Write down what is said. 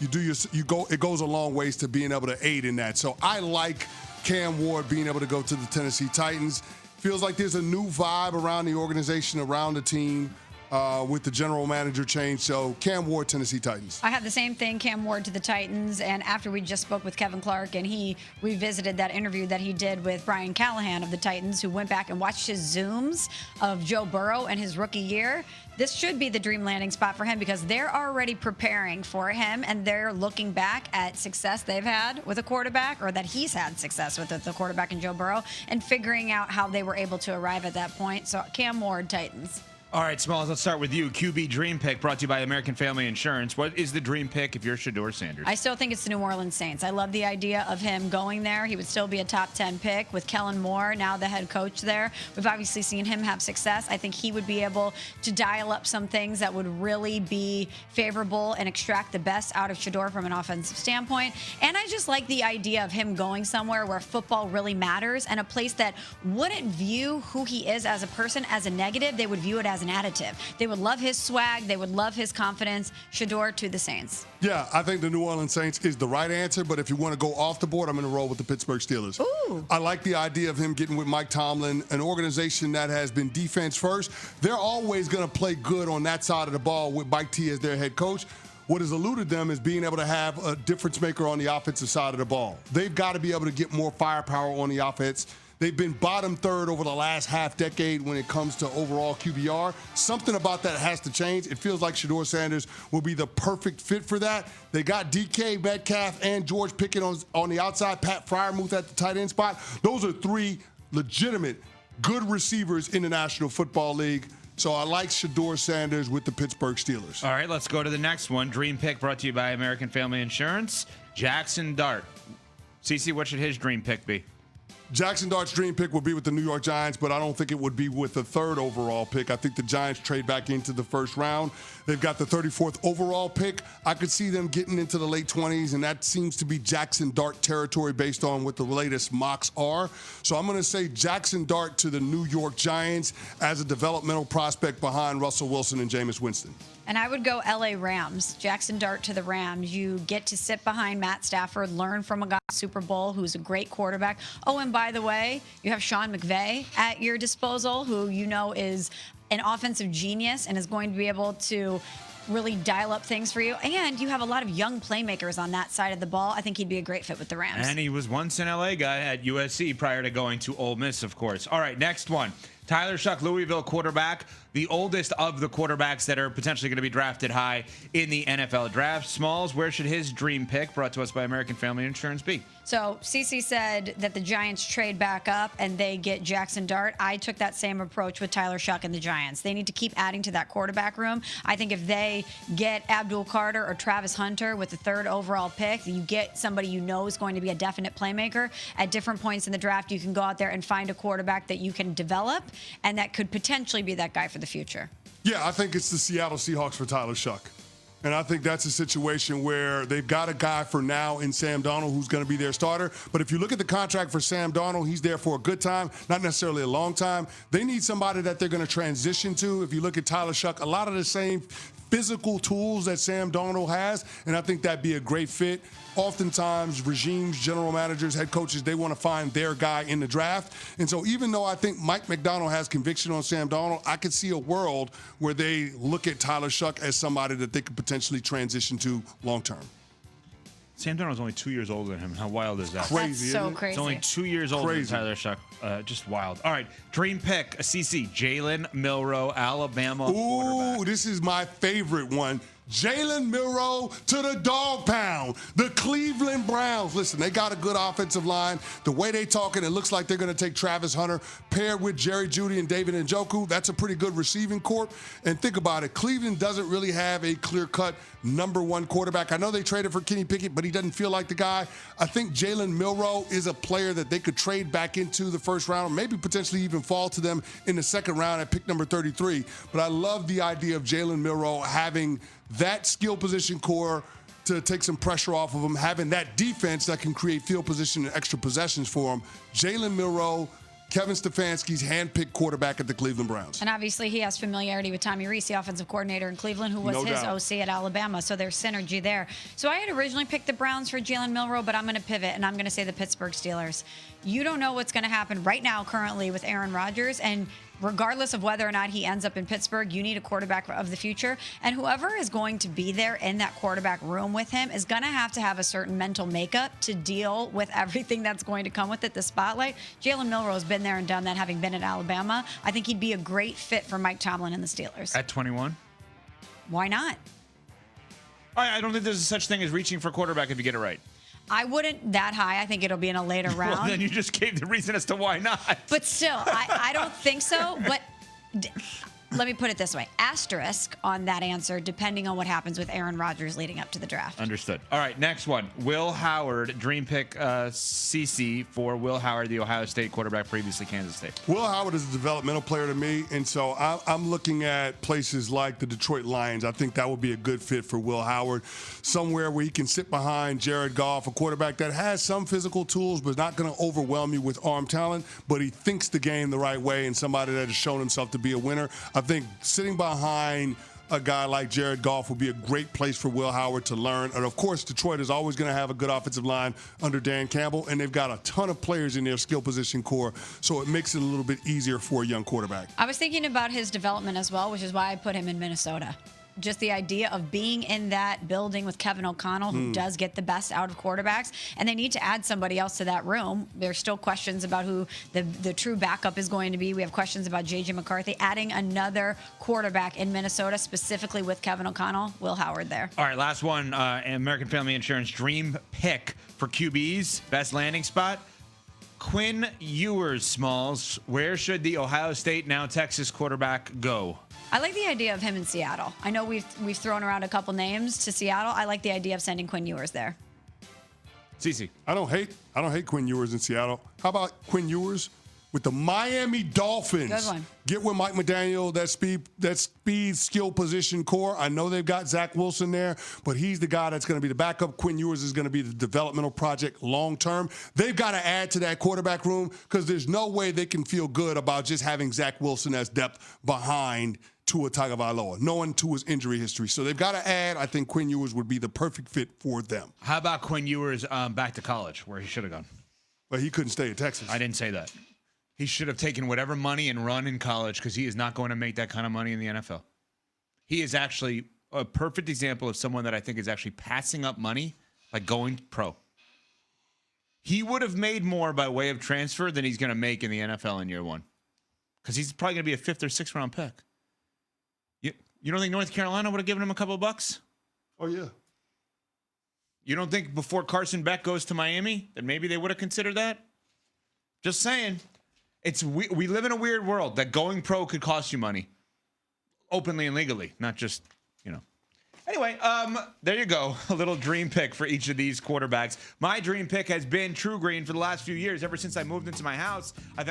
it goes a long ways to being able to aid in that. So I like Cam Ward being able to go to the Tennessee Titans. Feels like there's a new vibe around the organization, around the team. With the general manager change. So Cam Ward, Tennessee Titans. I have the same thing, Cam Ward to the Titans. And after we just spoke with Kevin Clark and he revisited that interview that he did with Brian Callahan of the Titans, who went back and watched his Zooms of Joe Burrow in his rookie year, this should be the dream landing spot for him because they're already preparing for him and they're looking back at success they've had with a quarterback, or that he's had success with the quarterback in Joe Burrow, and figuring out how they were able to arrive at that point. So Cam Ward, Titans. All right, Smalls, let's start with you. QB Dream Pick brought to you by American Family Insurance. What is the dream pick if you're Shedeur Sanders? I still think it's the New Orleans Saints. I love the idea of him going there. He would still be a top 10 pick with Kellen Moore, now the head coach there. We've obviously seen him have success. I think he would be able to dial up some things that would really be favorable and extract the best out of Shedeur from an offensive standpoint. And I just like the idea of him going somewhere where football really matters and a place that wouldn't view who he is as a person as a negative. They would view it as an additive. They would love his swag. They would love his confidence. Shedeur to the Saints. Yeah, I think the New Orleans Saints is the right answer, but if you want to go off the board, I'm going to roll with the Pittsburgh Steelers. Ooh. I like the idea of him getting with Mike Tomlin, an organization that has been defense first. They're always going to play good on that side of the ball with Mike T as their head coach. What has eluded them is being able to have a difference maker on the offensive side of the ball. They've got to be able to get more firepower on the offense. They've been bottom third over the last half decade when it comes to overall QBR. Something about that has to change. It feels like Shedeur Sanders will be the perfect fit for that. They got DK Metcalf and George Pickett on the outside, Pat Freiermuth at the tight end spot. Those are three legitimate, good receivers in the National Football League. So I like Shedeur Sanders with the Pittsburgh Steelers. All right, let's go to the next one. Dream pick brought to you by American Family Insurance. Jackson Dart. CeCe, what should his dream pick be? Jackson Dart's dream pick would be with the New York Giants, but I don't think it would be with the third overall pick. I think the Giants trade back into the first round. They've got the 34th overall pick. I could see them getting into the late 20s, and that seems to be Jackson Dart territory based on what the latest mocks are. So I'm going to say Jackson Dart to the New York Giants as a developmental prospect behind Russell Wilson and Jameis Winston. And I would go LA Rams, Jackson Dart to the Rams. You get to sit behind Matt Stafford, learn from a guy Super Bowl who's a great quarterback. Oh, and by the way, you have Sean McVay at your disposal, who you know is an offensive genius and is going to be able to really dial up things for you. And you have a lot of young playmakers on that side of the ball. I think he'd be a great fit with the Rams. And he was once an LA guy at USC prior to going to Ole Miss, of course. All right, next one. Tyler Shuck, Louisville quarterback, the oldest of the quarterbacks that are potentially going to be drafted high in the NFL draft. Smalls, where should his dream pick, brought to us by American Family Insurance, be? So CeCe said that the Giants trade back up and they get Jackson Dart. I took that same approach with Tyler Shuck and the Giants. They need to keep adding to that quarterback room. I think if they get Abdul Carter or Travis Hunter with the third overall pick, you get somebody you know is going to be a definite playmaker. At different points in the draft, you can go out there and find a quarterback that you can develop and that could potentially be that guy for the future. Yeah, I think it's the Seattle Seahawks for Tyler Shuck. And I think that's a situation where they've got a guy for now in Sam Darnold who's going to be their starter. But if you look at the contract for Sam Darnold, he's there for a good time, not necessarily a long time. They need somebody that they're going to transition to. If you look at Tyler Shuck, a lot of the same physical tools that Sam Darnold has, and I think that'd be a great fit. Oftentimes, regimes, general managers, head coaches, they want to find their guy in the draft. And so even though I think Mike McDonald has conviction on Sam Darnold, I could see a world where they look at Tyler Shuck as somebody that they could potentially transition to long term. Sam Darnold's only 2 years older than him. How wild is that? Crazy, That's so isn't it? crazy. He's only 2 years older than Tyler Shuck. Just wild. All right, dream pick, CeCe, Jalen Milroe, Alabama quarterback. Ooh, this is my favorite one. Jalen Milroe to the dog pound. The Cleveland Browns. Listen, they got a good offensive line. The way they talking, it looks like they're going to take Travis Hunter paired with Jerry Jeudy and David Njoku. That's a pretty good receiving corps. And think about it. Cleveland doesn't really have a clear-cut number one quarterback. I know they traded for Kenny Pickett, but he doesn't feel like the guy. I think Jalen Milroe is a player that they could trade back into the first round or maybe potentially even fall to them in the second round at pick number 33. But I love the idea of Jalen Milroe having that skill position core to take some pressure off of him, having that defense that can create field position and extra possessions for him. Jalen Milroe Kevin Stefanski's hand-picked quarterback at the Cleveland Browns. And obviously he has familiarity with Tommy Rees, the offensive coordinator in Cleveland, who was his OC at Alabama. So there's synergy there. So I had originally picked the Browns for Jalen Milroe, but I'm going to pivot, and I'm going to say the Pittsburgh Steelers. You don't know what's going to happen right now currently with Aaron Rodgers, and regardless of whether or not he ends up in Pittsburgh, you need a quarterback of the future. And whoever is going to be there in that quarterback room with him is going to have a certain mental makeup to deal with everything that's going to come with it, the spotlight. Jalen Milroe has been there and done that, having been at Alabama. I think he'd be a great fit for Mike Tomlin and the Steelers. At 21? Why not? I don't think there's such thing as reaching for quarterback if you get it right. I wouldn't that high. I think it'll be in a later round. Well, then you just gave the reason as to why not. But still, I don't think so. But let me put it this way. Asterisk on that answer, depending on what happens with Aaron Rodgers leading up to the draft. Understood. All right, next one. Will Howard, dream pick CC for Will Howard, the Ohio State quarterback, previously Kansas State. Will Howard is a developmental player to me, and so I'm looking at places like the Detroit Lions. I think that would be a good fit for Will Howard, somewhere where he can sit behind Jared Goff, a quarterback that has some physical tools but is not going to overwhelm you with arm talent, but he thinks the game the right way, and somebody that has shown himself to be a winner. I think sitting behind a guy like Jared Goff would be a great place for Will Howard to learn. And, of course, Detroit is always going to have a good offensive line under Dan Campbell, and they've got a ton of players in their skill position core, so it makes it a little bit easier for a young quarterback. I was thinking about his development as well, which is why I put him in Minnesota. Just the idea of being in that building with Kevin O'Connell, who does get the best out of quarterbacks, and they need to add somebody else to that room. There's still questions about who the true backup is going to be. We have questions about J.J. McCarthy. Adding another quarterback in Minnesota, specifically with Kevin O'Connell, Will Howard there. All right, last one. American Family Insurance dream pick for QBs, best landing spot. Quinn Ewers, Smalls. Where should the Ohio State, now Texas quarterback go? I like the idea of him in Seattle. I know we've thrown around a couple names to Seattle. I like the idea of sending Quinn Ewers there. CC. I don't hate Quinn Ewers in Seattle. How about Quinn Ewers with the Miami Dolphins? Good one. Get with Mike McDaniel, that speed skill position core. I know they've got Zach Wilson there, but he's the guy that's going to be the backup. Quinn Ewers is going to be the developmental project long term. They've got to add to that quarterback room because there's no way they can feel good about just having Zach Wilson as depth behind Tua Tagovailoa, knowing Tua's injury history. So they've got to add. I think Quinn Ewers would be the perfect fit for them. How about Quinn Ewers back to college, where he should have gone? But he couldn't stay at Texas. I didn't say that. He should have taken whatever money and run in college because he is not going to make that kind of money in the NFL. He is actually a perfect example of someone that I think is actually passing up money by going pro. He would have made more by way of transfer than he's going to make in the NFL in year one because he's probably going to be a 5th or 6th round pick. You don't think North Carolina would have given him a couple of bucks? Oh, yeah. You don't think before Carson Beck goes to Miami that maybe they would have considered that? Just saying. We live in a weird world that going pro could cost you money. Openly and legally, not just, Anyway, there you go. A little dream pick for each of these quarterbacks. My dream pick has been True Green for the last few years. Ever since I moved into my house, I've